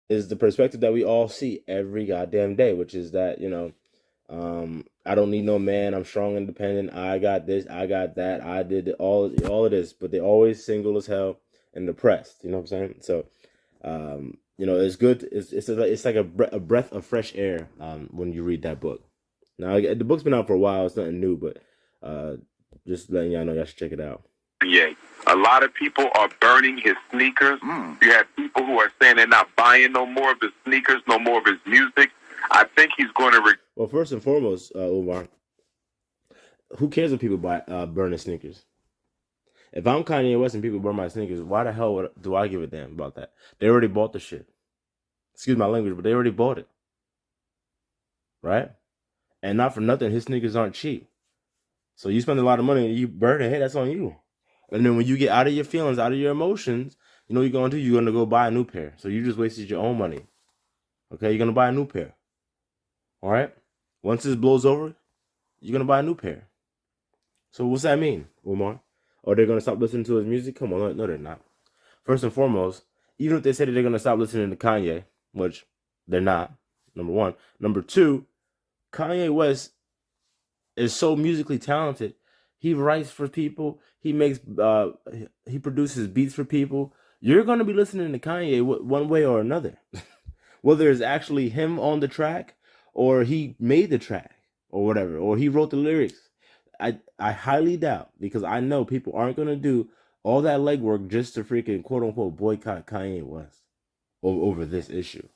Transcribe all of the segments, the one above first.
is the perspective that we all see every goddamn day, which is that, I don't need no man. I'm strong, independent. I got this. I got that. I did all of this, but they're always single as hell and depressed. You know what I'm saying? So, it's good. It's like a breath of fresh air when you read that book. Now the book's been out for a while. It's nothing new, but uh, just letting y'all know y'all should check it out. Yeah. A lot of people are burning his sneakers. You have people who are saying they're not buying no more of his sneakers, no more of his music. I think he's going to. Well, first and foremost, Umar, who cares if people buy burning sneakers? If I'm Kanye West and people burn my sneakers, why the hell do I give a damn about that? They already bought the shit. Excuse my language, but they already bought it, right? And not for nothing, his sneakers aren't cheap. So you spend a lot of money and you burn it. Hey, that's on you. And then when you get out of your feelings, out of your emotions, you know what you're going to do? You're going to go buy a new pair. So you just wasted your own money. Okay, you're going to buy a new pair. All right? Once this blows over, you're going to buy a new pair. So what's that mean, Umar? Are they going to stop listening to his music? Come on, no, they're not. First and foremost, even if they say that they're going to stop listening to Kanye, which they're not, number one. Number two, Kanye West is so musically talented. He writes for people. He produces beats for people. You're going to be listening to Kanye one way or another. Whether it's actually him on the track or he made the track or whatever, or he wrote the lyrics. I highly doubt, because I know people aren't going to do all that legwork just to freaking quote unquote boycott Kanye West over this issue.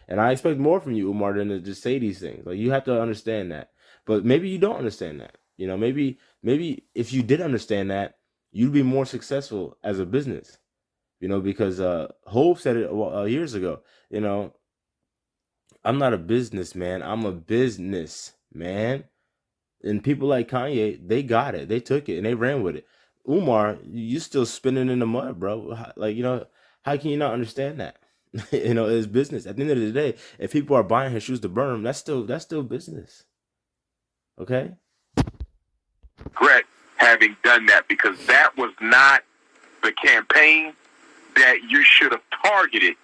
And I expect more from you, Umar, than to just say these things. Like, you have to understand that. But maybe you don't understand that. Maybe if you did understand that, you'd be more successful as a business. Because Hove said it years ago. I'm not a businessman. I'm a business man. And people like Kanye, they got it. They took it and they ran with it. Umar, you still spinning in the mud, bro. How can you not understand that? It's business. At the end of the day, if people are buying his shoes to burn them, that's still business. Okay? Regret having done that, because that was not the campaign that you should have targeted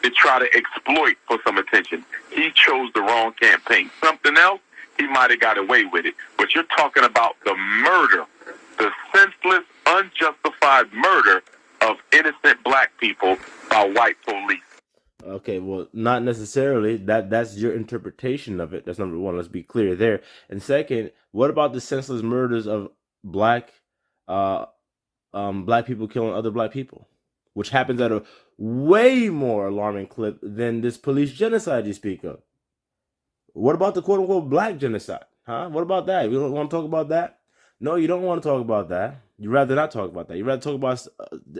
to try to exploit for some attention. He chose the wrong campaign. Something else, he might have got away with it. But you're talking about the murder, the senseless, unjustified murder of innocent black people by white police. Okay, well, not necessarily. That's your interpretation of it. That's number one. Let's be clear there. And second, what about the senseless murders of black uh black people killing other black people, which happens at a way more alarming clip than this police genocide you speak of? What about the quote unquote black genocide? Huh? What about that? You don't want to talk about that? No, you don't want to talk about that. You'd rather not talk about that. You'd rather talk about,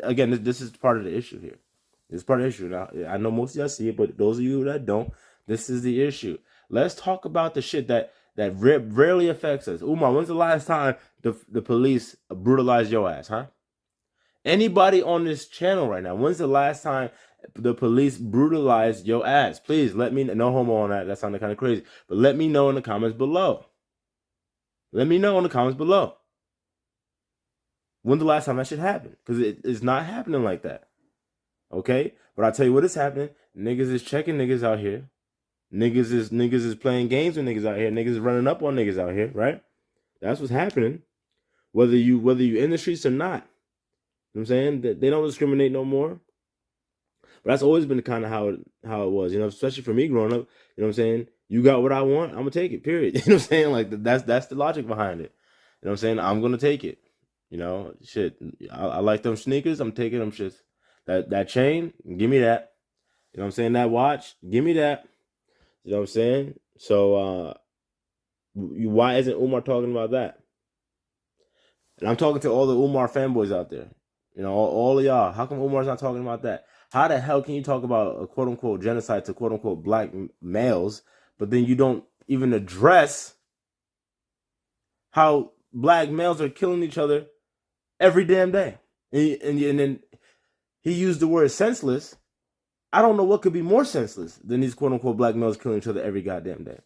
again, this is part of the issue here. It's part of the issue. Now, I know most of y'all see it, but those of you that don't, this is the issue. Let's talk about the shit that rarely affects us. Umar, when's the last time the police brutalized your ass, huh? Anybody on this channel right now, when's the last time the police brutalized your ass? Please let me know. No homo on that. That sounded kind of crazy. But let me know in the comments below. Let me know in the comments below. When's the last time that shit happened? Because it's not happening like that. Okay? But I tell you what is happening. Niggas is checking niggas out here. Niggas is playing games with niggas out here. Niggas is running up on niggas out here, right? That's what's happening. Whether you in the streets or not. You know what I'm saying? They don't discriminate no more. But that's always been kind of how it was, especially for me growing up. You know what I'm saying? You got what I want, I'm gonna take it. Period. You know what I'm saying? Like that's the logic behind it. You know what I'm saying? I'm gonna take it. Shit. I like them sneakers. I'm taking them shits. That chain, give me that. You know what I'm saying? That watch, give me that. You know what I'm saying? So why isn't Umar talking about that? And I'm talking to all the Umar fanboys out there. All of y'all. How come Umar's not talking about that? How the hell can you talk about a quote unquote genocide to quote unquote black males, but then you don't even address how black males are killing each other every damn day? And then he used the word senseless. I don't know what could be more senseless than these quote unquote black males killing each other every goddamn day.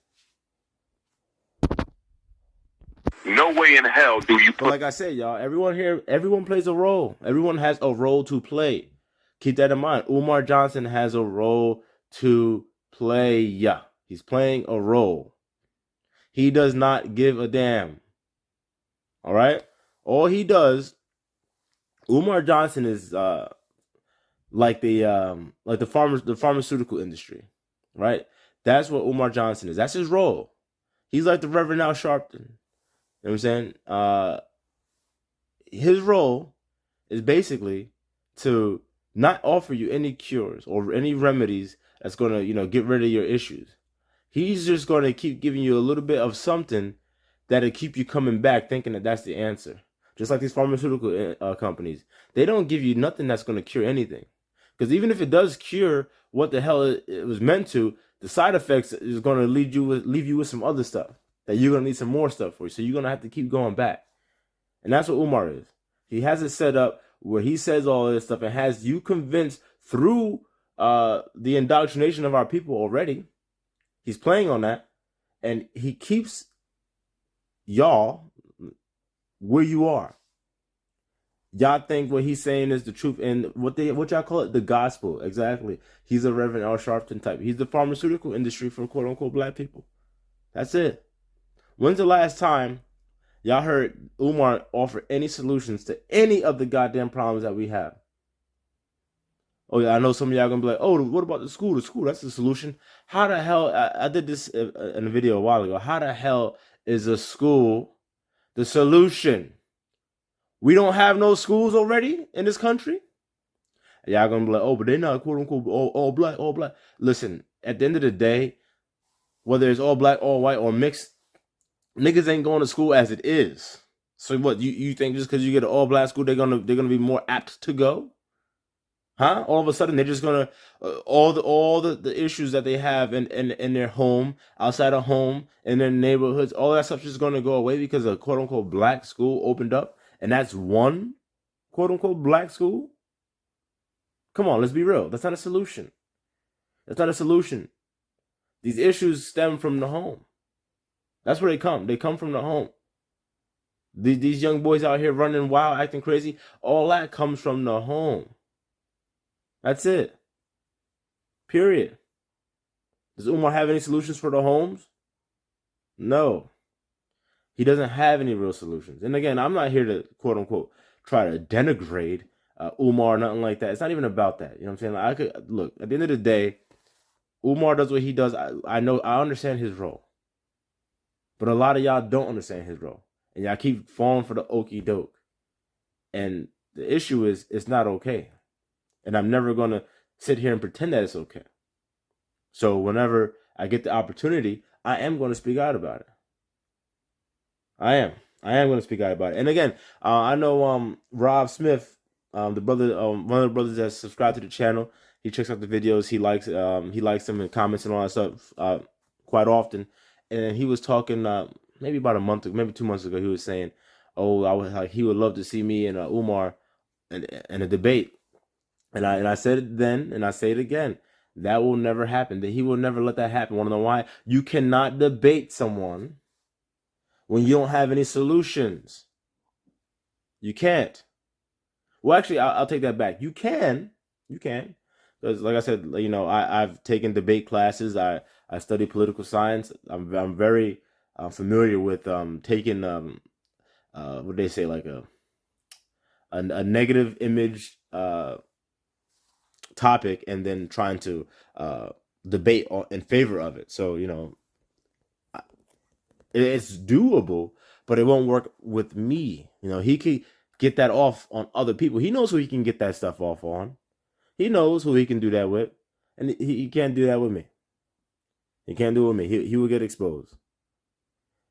No way in hell do you But like I said, y'all, everyone plays a role. Everyone has a role to play. Keep that in mind. Umar Johnson has a role to play. Yeah, he's playing a role. He does not give a damn. All right? All he does, Umar Johnson is like the pharmaceutical industry, right? That's what Umar Johnson is. That's his role. He's like the Reverend Al Sharpton. You know what I'm saying? His role is basically to not offer you any cures or any remedies that's gonna, get rid of your issues. He's just gonna keep giving you a little bit of something that'll keep you coming back, thinking that that's the answer. Just like these pharmaceutical companies, they don't give you nothing that's gonna cure anything. Because even if it does cure what the hell it was meant to, the side effects is going to leave you with some other stuff that you're going to need some more stuff for. So you're going to have to keep going back. And that's what Umar is. He has it set up where he says all this stuff and has you convinced through the indoctrination of our people already. He's playing on that. And he keeps y'all where you are. Y'all think what he's saying is the truth, and what y'all call it, the gospel. Exactly. He's a Reverend Al Sharpton type. He's the pharmaceutical industry for quote unquote black people. That's it. When's the last time y'all heard Umar offer any solutions to any of the goddamn problems that we have? Oh yeah, I know some of y'all gonna be like, oh, what about the school? The school, that's the solution. How the hell? I did this in a video a while ago. How the hell is a school the solution? We don't have no schools already in this country. Y'all gonna be like, oh, but they're not quote unquote all black, all black. Listen, at the end of the day, whether it's all black, all white, or mixed, niggas ain't going to school as it is. So what? You think just because you get an all black school, they're gonna be more apt to go? Huh? All of a sudden, they're just gonna all the issues that they have in their home, outside of home, in their neighborhoods, all that stuff just gonna go away because a quote unquote black school opened up, and that's one quote unquote black school. Come on, let's be real. That's not a solution. That's not a solution. These issues stem from the home. That's where they come. They come from the home. These young boys out here running wild, acting crazy, all that comes from the home. That's it. Period. Does Umar have any solutions for the homes? No. He doesn't have any real solutions. And again, I'm not here to, quote unquote, try to denigrate Umar or nothing like that. It's not even about that. You know what I'm saying? Like, look, at the end of the day, Umar does what he does. I know, I understand his role. But a lot of y'all don't understand his role. And y'all keep falling for the okie doke. And the issue is, it's not okay. And I'm never going to sit here and pretend that it's okay. So whenever I get the opportunity, I am going to speak out about it. I am going to speak out about it. And again, I know Rob Smith, the brother, one of the brothers that subscribed to the channel. He checks out the videos. He likes them and comments and all that stuff quite often. And he was talking maybe about a month ago, maybe 2 months ago. He was saying, "Oh, he would love to see me and Umar in a debate." And I said it then, and I say it again. That will never happen. That he will never let that happen. Want to know why? You cannot debate someone when you don't have any solutions. You can't. Well, actually, I'll take that back. You can. Because, like I said, I've taken debate classes. I study political science. I'm very familiar with taking what they say, like a negative image topic and then trying to debate in favor of it. So it's doable, but it won't work with me. He could get that off on other people. He knows who he can get that stuff off on. He knows who he can do that with, and he can't do that with me. He can't do it with me. He will get exposed.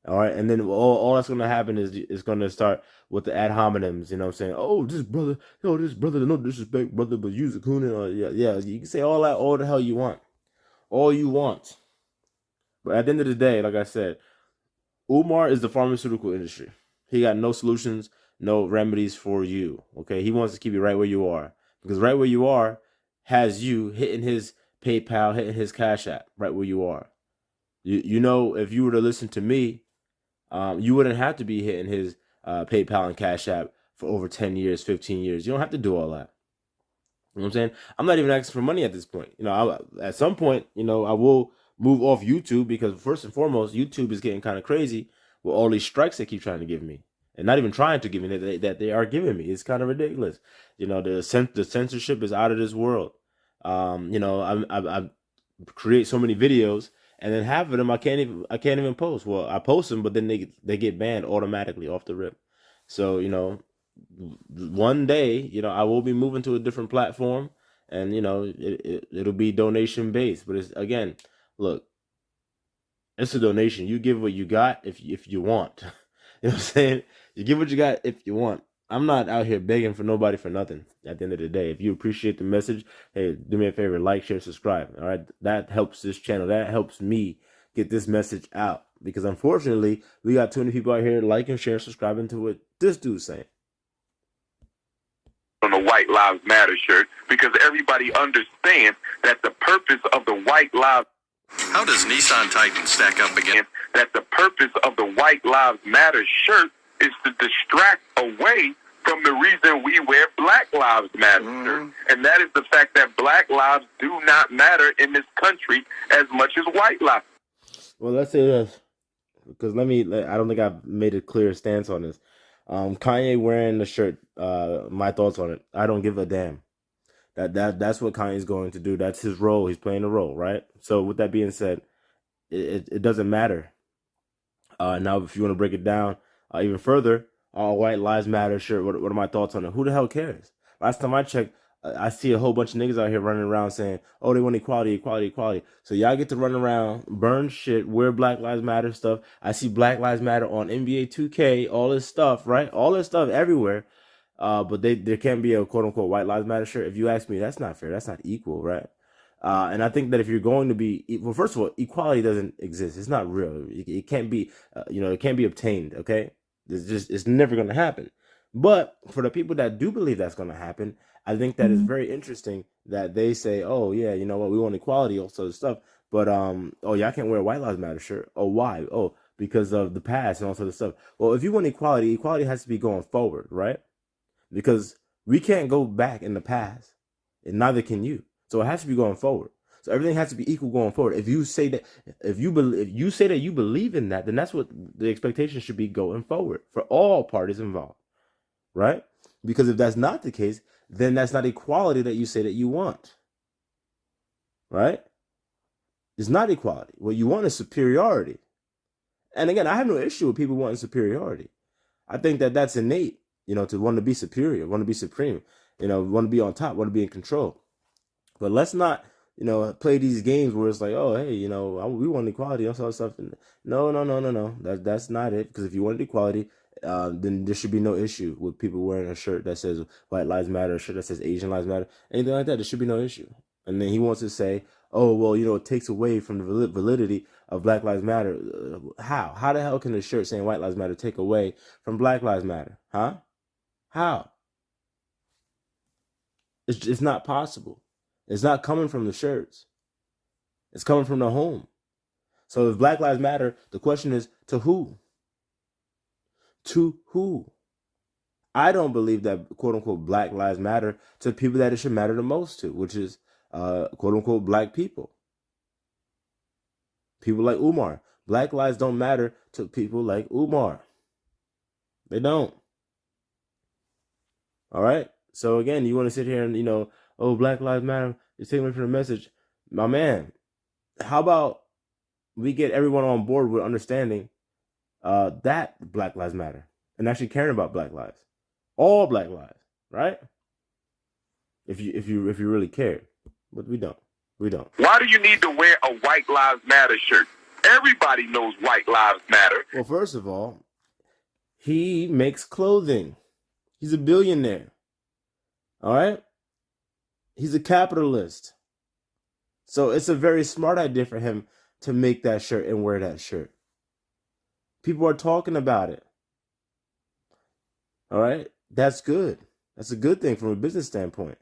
All right, and then all that's gonna happen is gonna start with the ad hominems. You know what I'm saying? Oh, this brother, no disrespect, brother, but use a cooning. Yeah. You can say all that, all the hell you want, all you want. But at the end of the day, like I said, Umar is the pharmaceutical industry. He got no solutions, no remedies for you. Okay, he wants to keep you right where you are, because right where you are has you hitting his PayPal, hitting his Cash App, right where you are. If you were to listen to me, you wouldn't have to be hitting his PayPal and Cash App for over 10 years, 15 years. You don't have to do all that. You know what I'm saying? I'm not even asking for money at this point. At some point, I will move off YouTube because first and foremost, YouTube is getting kind of crazy with all these strikes they keep trying to give me, and not even trying to give me that they are giving me. It's kind of ridiculous. The censorship is out of this world. I create so many videos, and then half of them I can't even post. Well, I post them, but then they get banned automatically off the rip. So one day, I will be moving to a different platform, and it'll be donation based. But it's again, look, it's a donation. You give what you got if you want. You know what I'm saying? You give what you got if you want. I'm not out here begging for nobody for nothing. At the end of the day, if you appreciate the message, hey, do me a favor, like, share, subscribe. All right, that helps this channel. That helps me get this message out. Because unfortunately, we got too many people out here liking, sharing, subscribing to what this dude's saying. On the White Lives Matter shirt, because everybody understands that the purpose of the White Lives How does Nissan Titan stack up against that the purpose of the White Lives Matter shirt is to distract away from the reason we wear Black Lives Matter shirt. And that is the fact that Black lives do not matter in this country as much as white lives. Well, let's say this, because I don't think I've made a clear stance on this. Kanye wearing the shirt, my thoughts on it. I don't give a damn. That's what Kanye's going to do. That's his role. He's playing a role, right? So with that being said, it doesn't matter. Now, if you want to break it down even further, White Lives Matter shirt. What are my thoughts on it? Who the hell cares? Last time I checked, I see a whole bunch of niggas out here running around saying, "Oh, they want equality, equality, equality." So y'all get to run around, burn shit, wear Black Lives Matter stuff. I see Black Lives Matter on NBA 2K, all this stuff, right? All this stuff everywhere. But there can't be a quote unquote White Lives Matter shirt. If you ask me, that's not fair. That's not equal, right? And I think that if you're going to be, well, first of all, equality doesn't exist. It's not real. It can't be, it can't be obtained. Okay, it's never going to happen. But for the people that do believe that's going to happen, I think that is very interesting that they say, oh yeah, you know what, we want equality, all sorts of stuff. But oh yeah, I can't wear a White Lives Matter shirt. Oh, why? Oh, because of the past and all sorts of stuff. Well, if you want equality, equality has to be going forward, right? Because we can't go back in the past, and neither can you. So it has to be going forward. So everything has to be equal going forward. If you say that, if you say that you believe in that, then that's what the expectation should be going forward for all parties involved, right? Because if that's not the case, then that's not equality that you say that you want, right? It's not equality. What you want is superiority. And again, I have no issue with people wanting superiority. I think that that's innate, to want to be superior, want to be supreme, want to be on top, want to be in control. But let's not, play these games where it's like, oh, hey, we want equality and all that stuff. No. That's not it. Because if you wanted equality, then there should be no issue with people wearing a shirt that says White Lives Matter, a shirt that says Asian Lives Matter, anything like that. There should be no issue. And then he wants to say, oh, well, it takes away from the validity of Black Lives Matter. How? How the hell can a shirt saying White Lives Matter take away from Black Lives Matter? Huh? How? It's not possible. It's not coming from the shirts. It's coming from the home. So if Black Lives Matter, the question is, to who? To who? I don't believe that, quote unquote, Black Lives Matter to people that it should matter the most to, which is, quote unquote, Black people. People like Umar. Black lives don't matter to people like Umar. They don't. All right? So again, you want to sit here and, oh, Black Lives Matter, you're taking away from the message. My man, how about we get everyone on board with understanding that Black Lives Matter and actually caring about Black lives, all Black lives, right? If you really care, but we don't. Why do you need to wear a White Lives Matter shirt? Everybody knows White Lives Matter. Well, first of all, he makes clothing. He's a billionaire. All right? He's a capitalist. So it's a very smart idea for him to make that shirt and wear that shirt. People are talking about it. All right? That's good. That's a good thing from a business standpoint.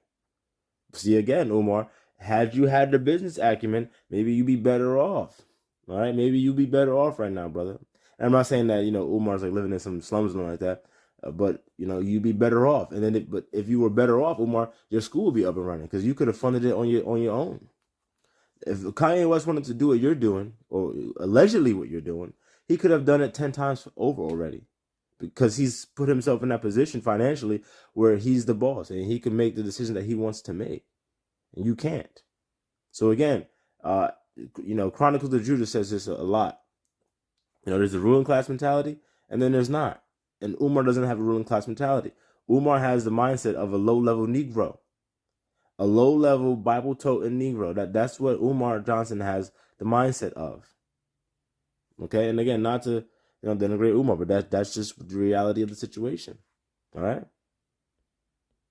See, again, Umar, had you had the business acumen, maybe you'd be better off. All right? Maybe you'd be better off right now, brother. And I'm not saying that, Umar's like living in some slums or like that. but you'd be better off. And then, but if you were better off, Umar, your school would be up and running because you could have funded it on your own. If Kanye West wanted to do what you're doing, or allegedly what you're doing, he could have done it 10 times over already, because he's put himself in that position financially where he's the boss and he can make the decision that he wants to make, and you can't. So again, Chronicles of Judah says this a lot. There's a ruling class mentality, and then there's not. And Umar doesn't have a ruling class mentality. Umar has the mindset of a low-level Negro, a low-level Bible-toting Negro. That's what Umar Johnson has the mindset of. Okay, and again, not to denigrate Umar, but that's just the reality of the situation. All right.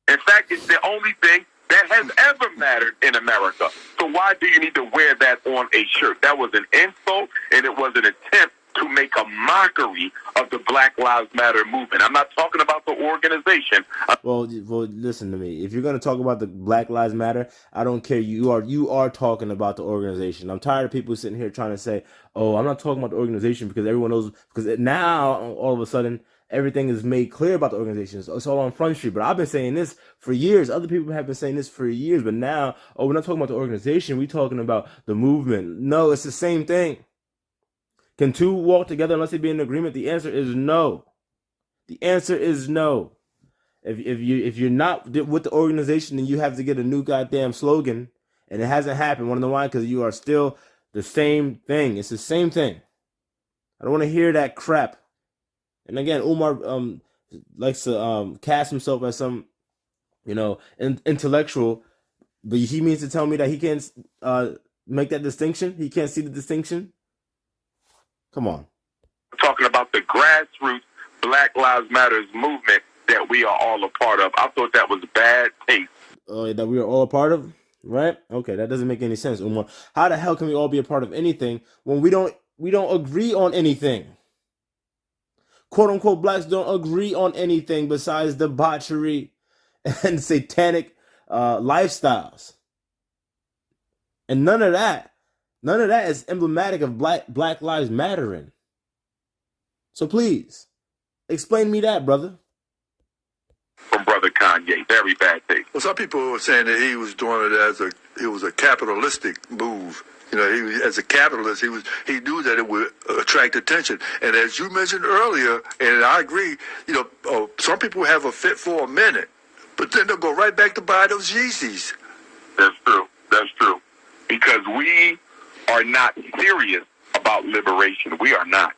In fact, it's the only thing that has ever mattered in America. So why do you need to wear that on a shirt? That was an insult, and it was an attempt to make a mockery of the Black Lives Matter movement. I'm not talking about the organization. Well, listen to me. If you're going to talk about the Black Lives Matter, I don't care. You are talking about the organization. I'm tired of people sitting here trying to say, "Oh, I'm not talking about the organization," because everyone knows. Because now, all of a sudden, everything is made clear about the organization. It's all on Front Street. But I've been saying this for years. Other people have been saying this for years. But now, we're not talking about the organization. We're talking about the movement. No, it's the same thing. Can two walk together unless they be in agreement? The answer is no. The answer is no. If you're not with the organization, then you have to get a new goddamn slogan, and it hasn't happened. Want to know why? Because you are still the same thing. It's the same thing. I don't want to hear that crap. And again, Umar likes to cast himself as some, intellectual, but he means to tell me that he can't make that distinction. He can't see the distinction. Come on. I'm talking about the grassroots Black Lives Matter movement that we are all a part of. I thought that was bad taste. That we are all a part of, right? Okay, that doesn't make any sense, Umar. How the hell can we all be a part of anything when we don't agree on anything? Quote unquote blacks don't agree on anything besides debauchery and satanic lifestyles. And none of that is emblematic of Black Lives Mattering. So please, explain me that, brother. From Brother Kanye, very bad thing. Well, some people were saying that he was doing it as a capitalistic move. As a capitalist, he knew that it would attract attention. And as you mentioned earlier, and I agree, some people have a fit for a minute, but then they'll go right back to buy those Yeezys. That's true. That's true. Because we are not serious about liberation. We are not.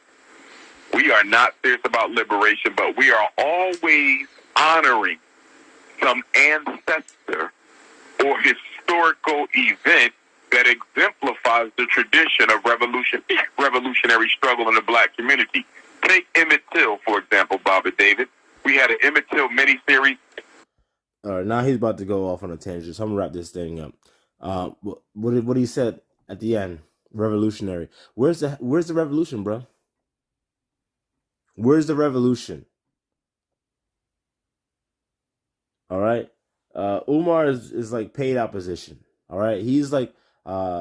We are not serious about liberation, but we are always honoring some ancestor or historical event that exemplifies the tradition of revolutionary struggle in the black community. Take Emmett Till, for example, Bobby David. We had an Emmett Till miniseries. All right, now he's about to go off on a tangent, so I'm going to wrap this thing up. What he said at the end, revolutionary. Where's the revolution, bro? Where's the revolution? All right. Umar is like paid opposition. All right. He's like,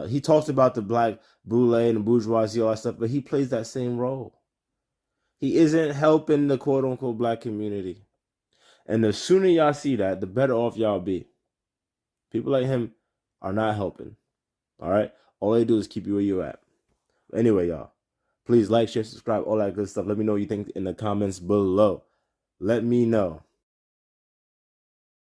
he talks about the black boule and the bourgeoisie, all that stuff, but he plays that same role. He isn't helping the quote unquote black community. And the sooner y'all see that, the better off y'all be. People like him are not helping. All right. All they do is keep you where you're at. Anyway, y'all, please like, share, subscribe, all that good stuff. Let me know what you think in the comments below. Let me know.